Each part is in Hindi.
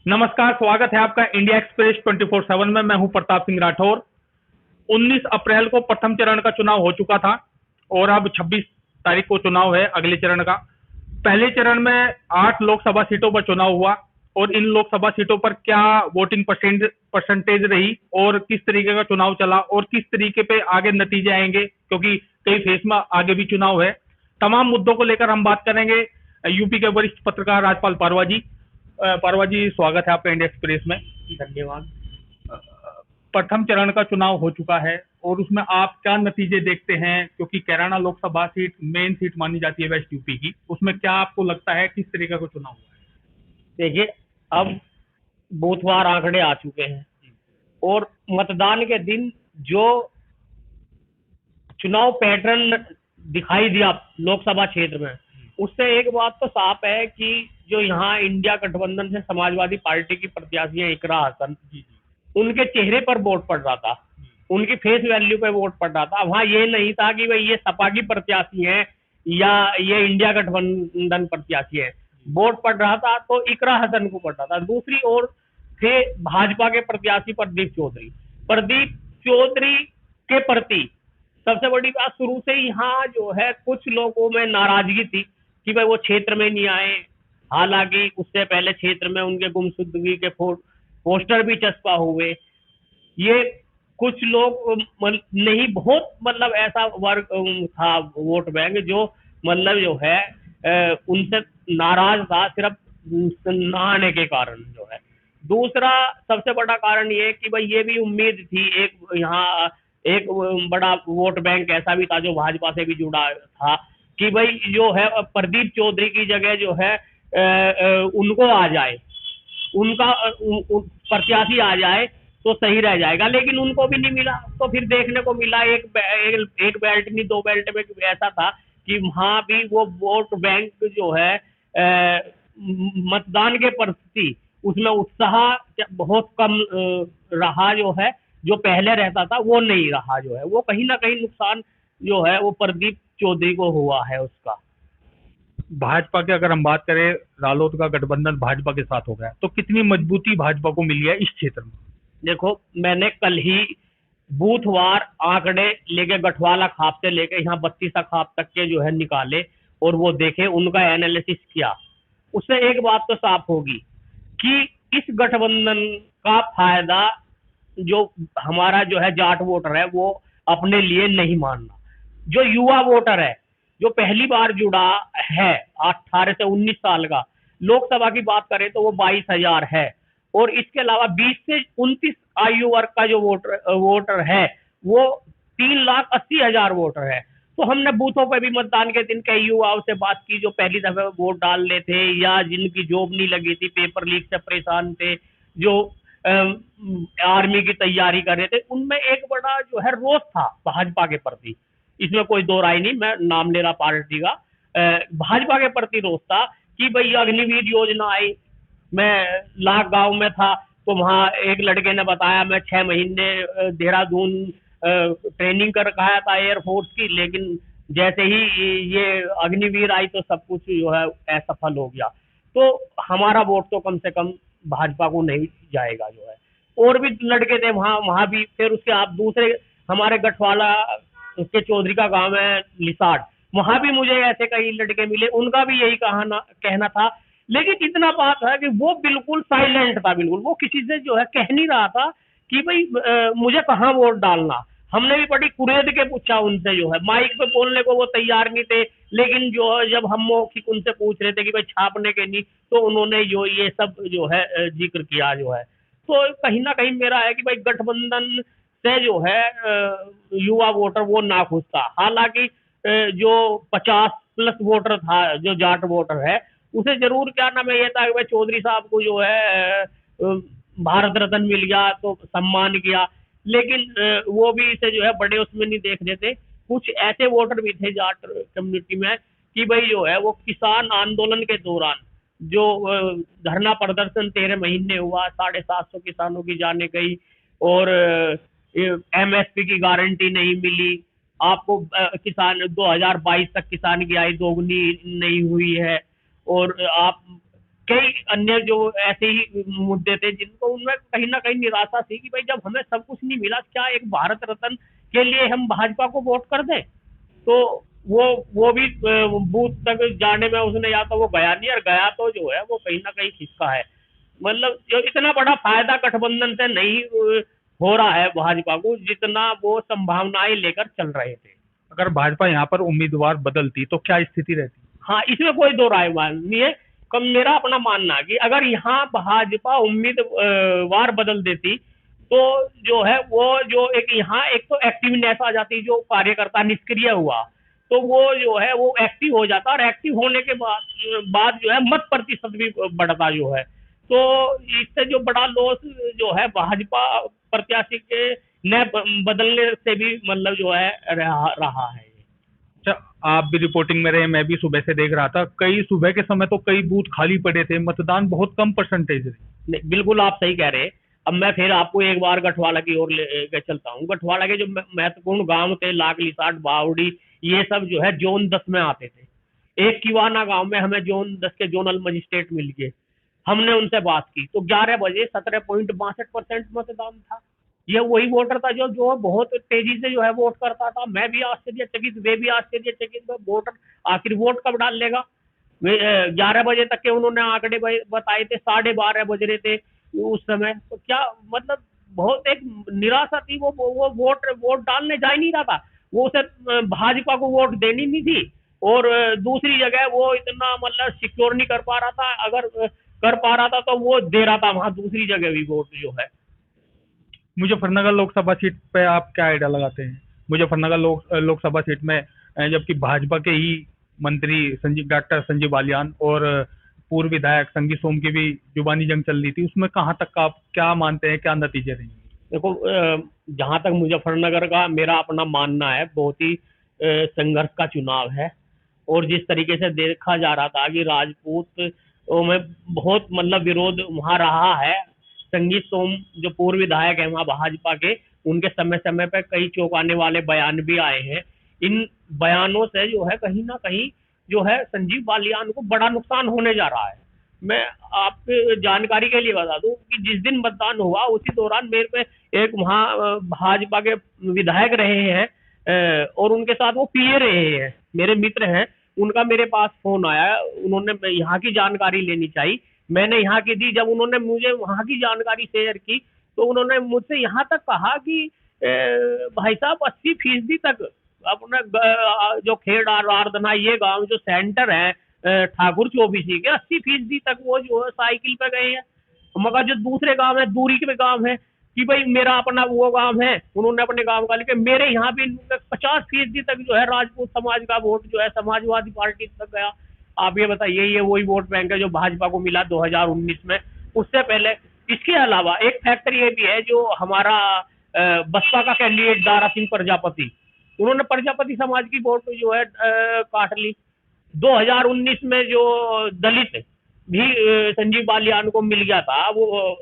नमस्कार, स्वागत है आपका इंडिया एक्सप्रेस 24/7 में। मैं हूं प्रताप सिंह राठौर। 19 अप्रैल को प्रथम चरण का चुनाव हो चुका था और अब 26 तारीख को चुनाव है अगले चरण का। पहले चरण में 8 लोकसभा सीटों पर चुनाव हुआ और इन लोकसभा सीटों पर क्या वोटिंग परसेंटेज रही और किस तरीके का चुनाव चला और किस तरीके पे आगे नतीजे आएंगे, क्योंकि कई फेज में आगे भी चुनाव है। तमाम मुद्दों को लेकर हम बात करेंगे यूपी के वरिष्ठ पत्रकार राजपाल पारवा जी। पारवा जी, स्वागत है आपका इंडिया एक्सप्रेस में। धन्यवाद। प्रथम चरण का चुनाव हो चुका है और उसमें आप क्या नतीजे देखते हैं, क्योंकि Kairana Lok Sabha seat main seat मानी जाती है वेस्ट यूपी की, उसमें क्या आपको लगता है किस तरीके का चुनाव हुआ देखिए, अब बूथवार आंकड़े आ चुके हैं और मतदान के दिन जो चुनाव पैटर्न दिखाई दिया लोकसभा क्षेत्र में, उससे एक बात तो साफ है कि जो यहाँ इंडिया गठबंधन से समाजवादी पार्टी की प्रत्याशी है इकरा हसन, उनके चेहरे पर वोट पड़ रहा था, उनकी फेस वैल्यू पे वोट पड़ रहा था। वहां ये नहीं था कि भाई ये सपा की प्रत्याशी है या ये इंडिया गठबंधन प्रत्याशी है। वोट पड़ रहा था तो इकरा हसन को पड़ रहा था। दूसरी ओर थे भाजपा के प्रत्याशी प्रदीप चौधरी के प्रति सबसे बड़ी बात, शुरू से ही यहाँ जो है कुछ लोगों में नाराजगी थी कि भाई वो क्षेत्र में नहीं आए। हालांकि उससे पहले क्षेत्र में उनके गुमशुदगी के पोस्टर भी चस्पा हुए। ये कुछ लोग नहीं, बहुत मतलब ऐसा वर्ग था वोट बैंक जो मतलब जो है उनसे नाराज था सिर्फ न आने के कारण जो है। दूसरा सबसे बड़ा कारण ये कि भाई ये भी उम्मीद थी, एक यहाँ एक बड़ा वोट बैंक ऐसा भी था जो भाजपा से भी जुड़ा था कि भाई जो है प्रदीप चौधरी की जगह जो है उनको आ जाए, उनका प्रत्याशी आ जाए तो सही रह जाएगा, लेकिन उनको भी नहीं मिला। तो फिर देखने को मिला एक बेल्ट नहीं दो बेल्ट में ऐसा था कि वहां भी वो वोट बैंक जो है मतदान के प्रति उसमें उत्साह बहुत कम रहा, जो है जो पहले रहता था वो नहीं रहा, जो है वो कहीं ना कहीं नुकसान जो है वो प्रदीप चौधरी को हुआ है उसका। है? भाजपा की अगर हम बात करें, रालोद का गठबंधन भाजपा के साथ हो गया, तो कितनी मजबूती भाजपा को मिली है इस क्षेत्र में? देखो, मैंने कल ही बूथवार आंकड़े लेके गठवाला खाप से लेके यहाँ 32 खाप तक के जो है निकाले और वो देखे, उनका एनालिसिस किया। उससे एक बात तो साफ होगी कि इस गठबंधन का फायदा जो हमारा जो है जाट वोटर है वो अपने लिए नहीं मानना। जो युवा वोटर है जो पहली बार जुड़ा है 18 से 19 साल का, लोकसभा की बात करें तो वो 22,000 है और इसके अलावा 20 से 29 आयु वर्ग का जो वोटर है वो 3,80,000 वोटर है। तो हमने बूथों पर भी मतदान के दिन कई युवाओं से बात की जो पहली दफे वोट डालने थे या जिनकी जॉब नहीं लगी थी, पेपर लीक से परेशान थे, जो आर्मी की तैयारी कर रहे थे। उनमें एक बड़ा जो है रोष था भाजपा के प्रति, इसमें कोई दो राय नहीं, मैं नाम ले रहा पार्टी का। भाजपा के प्रति रोष था कि भाई अग्निवीर योजना आई। मैं लाख गांव में था तो वहां एक लड़के ने बताया मैं 6 महीने देहरादून ट्रेनिंग कर रखा था एयरफोर्स की, लेकिन जैसे ही ये अग्निवीर आई तो सब कुछ जो है असफल हो गया। तो हमारा वोट तो कम से कम भाजपा को नहीं जाएगा जो है। और भी लड़के थे वहां वहां भी। फिर उसके आप दूसरे हमारे गठवाला उसके चौधरी का गांव है लिसाड़, वहां भी मुझे ऐसे कई लड़के मिले, उनका भी यही कहना था। लेकिन इतना बात है कि वो बिल्कुल साइलेंट था, बिल्कुल वो किसी से जो है कह नहीं रहा था कि भाई मुझे कहाँ वोट डालना। हमने भी बड़ी कुरेद के पूछा उनसे, जो है माइक पे बोलने को वो तैयार नहीं थे, लेकिन जो है जब हम मौखिक उनसे पूछ रहे थे कि भाई छापने के नहीं, तो उन्होंने जो ये सब जो है जिक्र किया जो है। तो कहीं ना कहीं मेरा है कि भाई गठबंधन से जो है युवा वोटर वो नाखुश था। हालांकि जो 50+ वोटर था जो जाट वोटर है, उसे जरूर क्या नाम है ये था कि भाई चौधरी साहब को जो है भारत रत्न मिल गया तो सम्मान किया, लेकिन वो भी इसे जो है बड़े उसमें नहीं देख रहे थे। कुछ ऐसे वोटर भी थे जाट कम्युनिटी में कि भाई जो है वो किसान आंदोलन के दौरान जो धरना प्रदर्शन 13 महीने हुआ, 750 किसानों की जाने गई और एमएसपी की गारंटी नहीं मिली आपको। किसान 2022 तक किसान की आय दोगुनी नहीं हुई है और आप कई अन्य जो ऐसे ही मुद्दे थे जिनको उनमें कहीं ना कहीं निराशा थी कि भाई जब हमें सब कुछ नहीं मिला, क्या एक भारत रत्न के लिए हम भाजपा को वोट कर दें। तो वो भी बूथ तक जाने में उसने या तो वो गया नहीं, और गया तो जो है वो कहीं ना कहीं खिसका है। मतलब जो इतना बड़ा फायदा गठबंधन से नहीं हो रहा है भाजपा को, जितना वो संभावनाएं लेकर चल रहे थे। अगर भाजपा यहाँ पर उम्मीदवार बदलती तो क्या स्थिति रहती? हाँ, इसमें कोई दो राय नहीं है। कम मेरा अपना मानना है कि अगर यहाँ भाजपा उम्मीदवार बदल देती तो जो है वो जो एक यहाँ एक तो एक्टिवनेस आ जाती, जो कार्यकर्ता निष्क्रिय हुआ तो वो जो है वो एक्टिव हो जाता, और एक्टिव होने के बाद जो है मत प्रतिशत भी बढ़ता जो है। तो इससे जो बड़ा लॉस जो है भाजपा प्रत्याशी के न बदलने से भी मतलब जो है रहा है। अच्छा, आप भी रिपोर्टिंग में रहे, मैं भी सुबह से देख रहा था, कई सुबह के समय तो कई बूथ खाली पड़े थे, मतदान बहुत कम परसेंटेज है। बिल्कुल आप सही कह रहे हैं। अब मैं फिर आपको एक बार गठवाला की ओर लेकर चलता हूँ। गठवाला के जो महत्वपूर्ण गांव थे, लाखलीसाट, बावड़ी, ये सब जो है जोन 10 में आते थे। एक किवाना गांव में हमें जोन 10 के जोनल मजिस्ट्रेट मिल गए। हमने उनसे बात की तो 11 बजे 17.62% मतदान था। ये वही वोटर था जो जो बहुत तेजी से जो है वोट करता था। मैं भी आश्चर्यचकित, वे भी आश्चर्यचकित, वोटर आखिर वोट कब डाल लेगा। 11 बजे तक के उन्होंने आंकड़े बताए थे, 12:30 बज रहे थे उस समय। तो क्या मतलब बहुत एक निराशा थी। वो वोट डालने जा ही नहीं रहा था। वो उसे भाजपा को वोट देनी नहीं थी, और दूसरी जगह वो इतना मतलब सिक्योर नहीं कर पा रहा था। अगर कर पा रहा था तो वो दे रहा था वहां दूसरी जगह भी वोट जो है। मुजफ्फरनगर लोकसभा सीट पे आप क्या आइडिया लगाते हैं? मुजफ्फरनगर लोकसभा सीट में जबकि भाजपा के ही मंत्री डॉक्टर संजीव बालियान और पूर्व विधायक संगी सोम की भी जुबानी जंग चल रही थी, उसमें कहाँ तक आप क्या मानते हैं, क्या नतीजे रहेंगे? देखो, जहां तक मुजफ्फरनगर का मेरा अपना मानना है, बहुत ही संघर्ष का चुनाव है। और जिस तरीके से देखा जा रहा था कि राजपूत में बहुत मतलब विरोध वहां रहा है। संगीत सोम जो पूर्व विधायक है वहां भाजपा के, उनके समय समय पर कई चौंकाने वाले बयान भी आए हैं। इन बयानों से जो है कहीं ना कहीं जो है संजीव बालियान को बड़ा नुकसान होने जा रहा है। मैं आपके जानकारी के लिए बता दूं कि जिस दिन मतदान हुआ उसी दौरान मेरे पे एक वहाँ भाजपा के विधायक रहे हैं, और उनके साथ वो पीए रहे हैं, मेरे मित्र हैं। उनका मेरे पास फोन आया, उन्होंने यहाँ की जानकारी लेनी चाहिए। मैंने यहाँ की दी। जब उन्होंने मुझे वहाँ की जानकारी शेयर की तो उन्होंने मुझसे यहाँ तक कहा कि भाई साहब 80% तक अपना जो खेड़ आराधना ये गांव जो सेंटर है ठाकुर चौबीसी के, 80% तक वो जो है साइकिल पे गए हैं। मगर जो दूसरे गांव है, दूरी के गांव है कि भाई मेरा अपना वो गांव है, उन्होंने अपने गांव का लेके मेरे यहाँ भी 50% तक जो है राजपूत समाज का वोट जो है समाजवादी पार्टी तक गया। आप ये बताइए, ये वही वोट बैंक है जो भाजपा को मिला 2019 में। उससे पहले इसके अलावा एक फैक्टर ये भी है, जो हमारा बसपा का कैंडिडेट दारा सिंह प्रजापति, उन्होंने प्रजापति समाज की वोट जो है काट ली। 2019 में जो दलित भी संजीव बालियान को मिल गया था, वो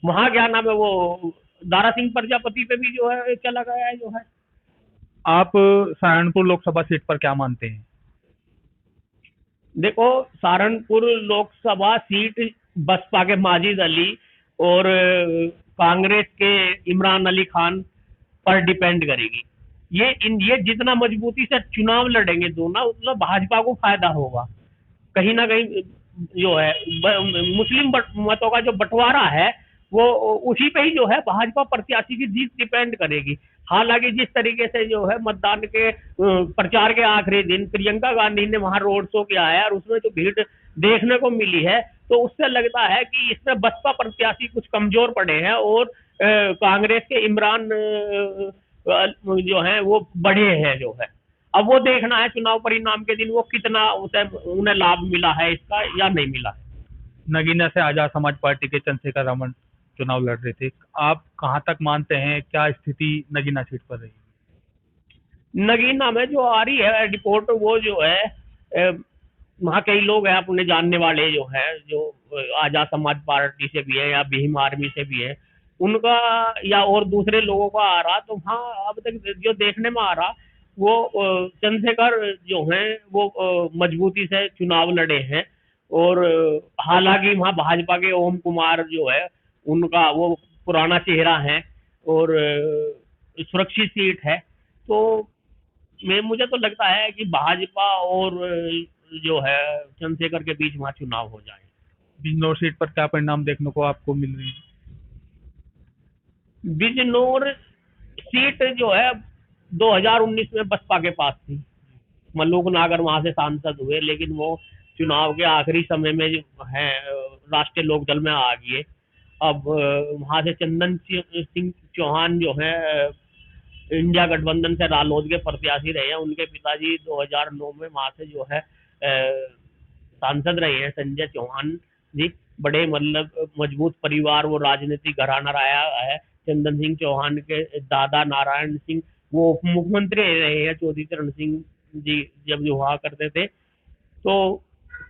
वहां क्या नाम है, वो दारा सिंह प्रजापति पे भी जो है चला गया है जो है। आप सहारनपुर लोकसभा सीट पर क्या मानते हैं? देखो, सहारनपुर लोकसभा सीट बसपा के माजिद अली और कांग्रेस के इमरान अली खान पर डिपेंड करेगी। ये जितना मजबूती से चुनाव लड़ेंगे दोनों, उतना भाजपा को फायदा होगा। कहीं ना कहीं जो है मुस्लिम मतों का जो बंटवारा है वो उसी पे ही जो है भाजपा प्रत्याशी की जीत डिपेंड करेगी। हालांकि जिस तरीके से जो है मतदान के प्रचार के आखिरी दिन प्रियंका गांधी ने वहां रोड शो किया है और उसमें जो भीड़ देखने को मिली है, तो उससे लगता है कि इसमें बसपा प्रत्याशी कुछ कमजोर पड़े हैं, और कांग्रेस के इमरान जो है वो बढ़े हैं जो है। अब वो देखना है चुनाव परिणाम के दिन वो कितना उन्हें लाभ मिला है इसका या नहीं मिला है। नगीना से आजाद समाज पार्टी के चंद्रशेखर रमन चुनाव लड़ रहे थे, आप कहां तक मानते हैं क्या स्थिति नगीना सीट पर रही? नगीना में जो आ रही है रिपोर्ट, वो जो है वहाँ कई लोग हैं अपने जानने वाले जो है, जो आजाद समाज पार्टी से भी है या भीम आर्मी से भी है, उनका या और दूसरे लोगों का आ रहा। तो हाँ, अब तक जो देखने में आ रहा वो चंद्रशेखर जो हैं वो मजबूती से चुनाव लड़े हैं। और हालांकि वहाँ भाजपा के ओम कुमार जो है उनका वो पुराना चेहरा है और सुरक्षित सीट है। तो मैं मुझे तो लगता है कि भाजपा और जो है चंद्रशेखर के बीच वहाँ चुनाव हो जाए। बिजनौर सीट पर क्या परिणाम देखने को आपको मिल रहे हैं? बिजनौर सीट जो है 2019 में बसपा के पास थी, मल्लुक नागर वहां से सांसद हुए, लेकिन वो चुनाव के आखिरी समय में जो है राष्ट्रीय लोकदल में आ गए। अब वहां से चंदन सिंह चौहान जो है इंडिया गठबंधन से रालोद के प्रत्याशी रहे हैं। उनके पिताजी 2009 में वहां से जो है सांसद रहे हैं, संजय चौहान जी। बड़े मतलब मजबूत परिवार, वो राजनीतिक घराना रहा है। चंदन सिंह चौहान के दादा नारायण सिंह वो उप मुख्यमंत्री रहे हैं, चौधरी चरण सिंह जी जब जो हुआ करते थे। तो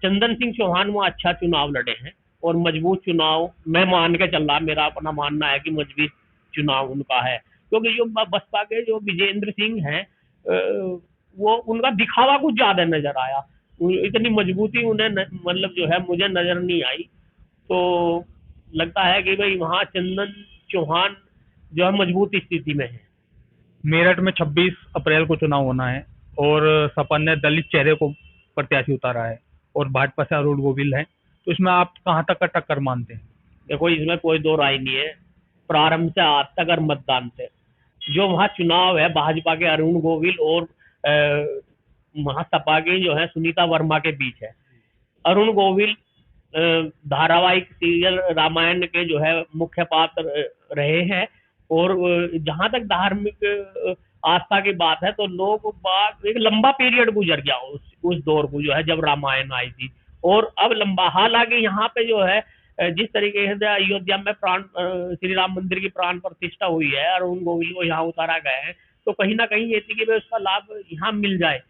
चंदन सिंह चौहान वो अच्छा चुनाव लड़े हैं और मजबूत चुनाव मैं मान के चल रहा, मेरा अपना मानना है कि मजबूत चुनाव उनका है। क्योंकि जो बसपा के जो विजेंद्र सिंह हैं वो उनका दिखावा कुछ ज्यादा नजर आया, इतनी मजबूती उन्हें मतलब जो है मुझे नजर नहीं आई। तो लगता है कि भाई वहाँ चंदन चौहान जो है मजबूत स्थिति में है। मेरठ में 26 अप्रैल को चुनाव होना है और सपा ने दलित चेहरे को प्रत्याशी उतारा है और भाजपा से अरुण गोविल है, तो इसमें आप कहाँ तक का टक्कर मानते हैं? देखो इसमें कोई दो राय नहीं है, प्रारंभ से आज तक और मतदान से जो वहाँ चुनाव है भाजपा के अरुण गोविल और वहाँ सपा की जो है सुनीता वर्मा के बीच है। अरुण गोविल धारावाहिक सीरियल रामायण के जो है मुख्य पात्र रहे हैं और जहां तक धार्मिक आस्था की बात है तो लोग बात एक लंबा पीरियड गुजर गया उस दौर को जो है जब रामायण आई थी, और अब लंबा, हालांकि यहाँ पे जो है जिस तरीके से अयोध्या में प्राण श्री राम मंदिर की प्राण प्रतिष्ठा हुई है और अरुण गोविल को यहाँ उतारा गया है, तो कहीं ना कहीं ये थी कि उसका लाभ यहाँ मिल जाए।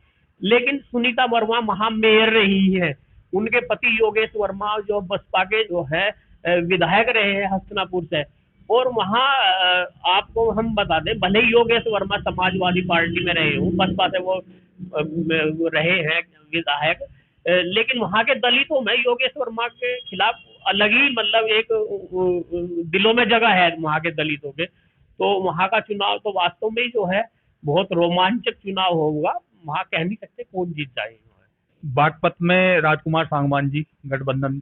लेकिन सुनीता वर्मा वहां मेयर रही है, उनके पति योगेश वर्मा जो बसपा के जो है विधायक रहे हैं हस्तिनापुर से, और वहाँ आपको हम बता दें भले ही योगेश वर्मा समाजवादी पार्टी में रहे हूँ, बसपा से वो रहे हैं विधायक, लेकिन वहाँ के दलितों में योगेश वर्मा के खिलाफ अलग ही मतलब एक दिलों में जगह है वहाँ के दलितों के। तो वहाँ का चुनाव तो वास्तव में जो है बहुत रोमांचक चुनाव होगा, वहाँ कह नहीं सकते कौन जीत जाएगा। बागपत में राजकुमार सांगवान जी गठबंधन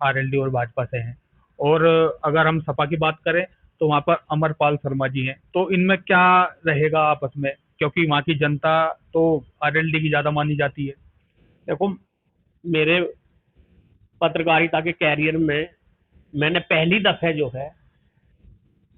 आरएलडी और भाजपा से हैं, और अगर हम सपा की बात करें तो वहां पर अमरपाल शर्मा जी हैं, तो इनमें क्या रहेगा आपस में, क्योंकि वहां की जनता तो आरएलडी की ज्यादा मानी जाती है? देखो मेरे पत्रकारिता के कैरियर में मैंने पहली दफे जो है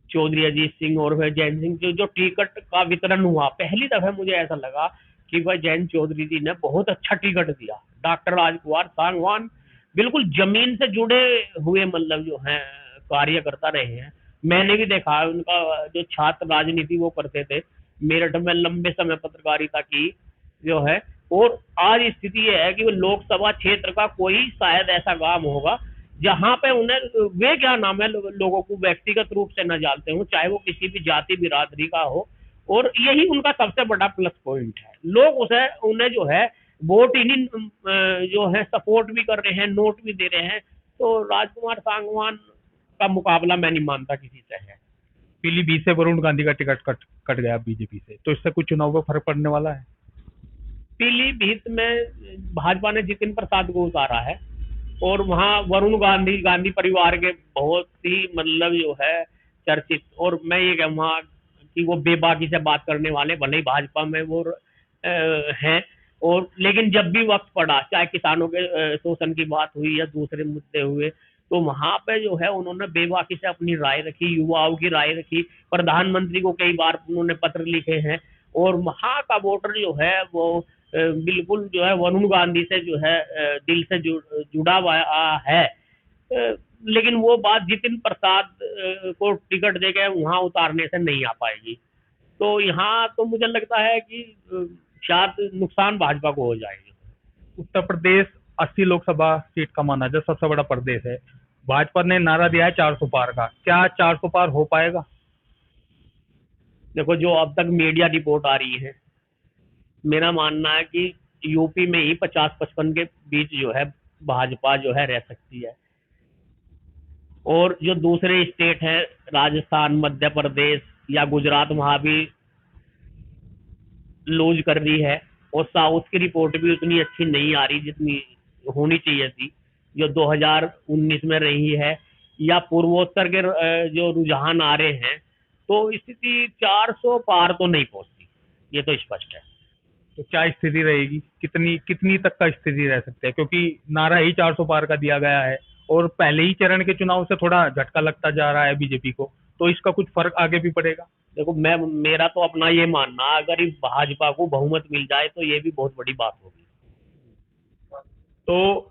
चौधरी अजीत सिंह और जैन सिंह जो टिकट का वितरण हुआ, पहली दफे मुझे ऐसा लगा कि भाई जैन चौधरी जी ने बहुत अच्छा टिकट दिया। डॉक्टर राजकुमार सांगवान बिल्कुल जमीन से जुड़े हुए मतलब जो है कार्यकर्ता रहे हैं। मैंने भी देखा उनका जो छात्र राजनीति वो करते थे, मेरठ में लंबे समय पत्रकारिता की जो है, और आज स्थिति ये है कि वो लोकसभा क्षेत्र का कोई शायद ऐसा गांव होगा जहां पे उन्हें वे क्या नाम है लोगों को व्यक्तिगत रूप से न जानते हो, चाहे वो किसी भी जाति बिरादरी का हो, और यही उनका सबसे बड़ा प्लस पॉइंट है। लोग उसे उन्हें जो है वोट इन्हीं जो है सपोर्ट भी कर रहे हैं, नोट भी दे रहे हैं। तो राजकुमार सांगवान का मुकाबला मैं नहीं मानता किसी से है। पीलीभीत से वरुण गांधी का टिकट कट गया बीजेपी से, तो इससे कुछ चुनाव में फर्क पड़ने वाला है? पीलीभीत में भाजपा ने जितिन प्रसाद को उतारा है और वहाँ वरुण गांधी परिवार के बहुत ही मतलब जो है चर्चित, और मैं ये कहूँगा कि वो बेबाकी से बात करने वाले, भले ही भाजपा में वो हैं, और लेकिन जब भी वक्त पड़ा चाहे किसानों के शोषण की बात हुई या दूसरे मुद्दे हुए, तो वहां पे जो है उन्होंने बेबाकी से अपनी राय रखी, युवाओं की राय रखी, प्रधानमंत्री को कई बार उन्होंने पत्र लिखे हैं, और वहां का वोटर जो है वो बिल्कुल जो है वरुण गांधी से जो है दिल से जुड़ा हुआ है। लेकिन वो बात जितिन प्रसाद को टिकट देके वहां उतारने से नहीं आ पाएगी। तो यहाँ तो मुझे लगता है कि शायद नुकसान भाजपा को हो जाएगा। उत्तर प्रदेश 80 लोकसभा सीट का माना जो सबसे बड़ा प्रदेश है, भाजपा ने नारा दिया है 400 पार का, क्या 400 पार हो पाएगा? देखो जो अब तक मीडिया रिपोर्ट आ रही है, मेरा मानना है कि यूपी में ही 50-55 के बीच जो है भाजपा जो है रह सकती है। और जो दूसरे स्टेट हैं, राजस्थान, मध्य प्रदेश या गुजरात, वहां भी लूज कर रही है। और साउथ की रिपोर्ट भी उतनी अच्छी नहीं आ रही जितनी होनी चाहिए थी, जो 2019 में रही है। या पूर्वोत्तर के जो रुझान आ रहे हैं, तो स्थिति 400 पार तो नहीं पहुंचती, ये तो स्पष्ट है। तो क्या स्थिति रहेगी, कितनी कितनी तक का स्थिति रह सकती है, क्योंकि नारा ही 400 पार का दिया गया है और पहले ही चरण के चुनाव से थोड़ा झटका लगता जा रहा है बीजेपी को, तो इसका कुछ फर्क आगे भी पड़ेगा। देखो, मेरा तो अपना ये मानना, अगर इस भाजपा को बहुमत मिल जाए तो ये भी बहुत बड़ी बात होगी। तो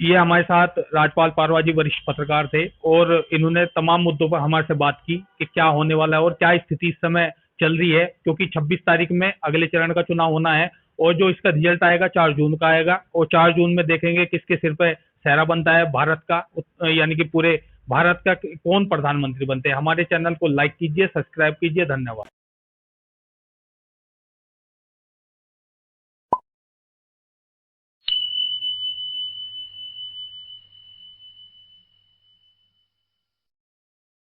ये हमारे साथ राजपाल पारवा जी वरिष्ठ पत्रकार थे और इन्होंने तमाम मुद्दों पर हमारे से बात की कि क्या होने वाला है और क्या स्थिति इस समय चल रही है, क्योंकि 26 तारीख में अगले चरण का चुनाव होना है और जो इसका रिजल्ट आएगा 4 जून का आएगा और 4 जून में देखेंगे किसके सिर पे सेहरा बनता है भारत का, यानी कि पूरे भारत का कौन प्रधानमंत्री बनते हैं। हमारे चैनल को लाइक कीजिए, सब्सक्राइब कीजिए। धन्यवाद।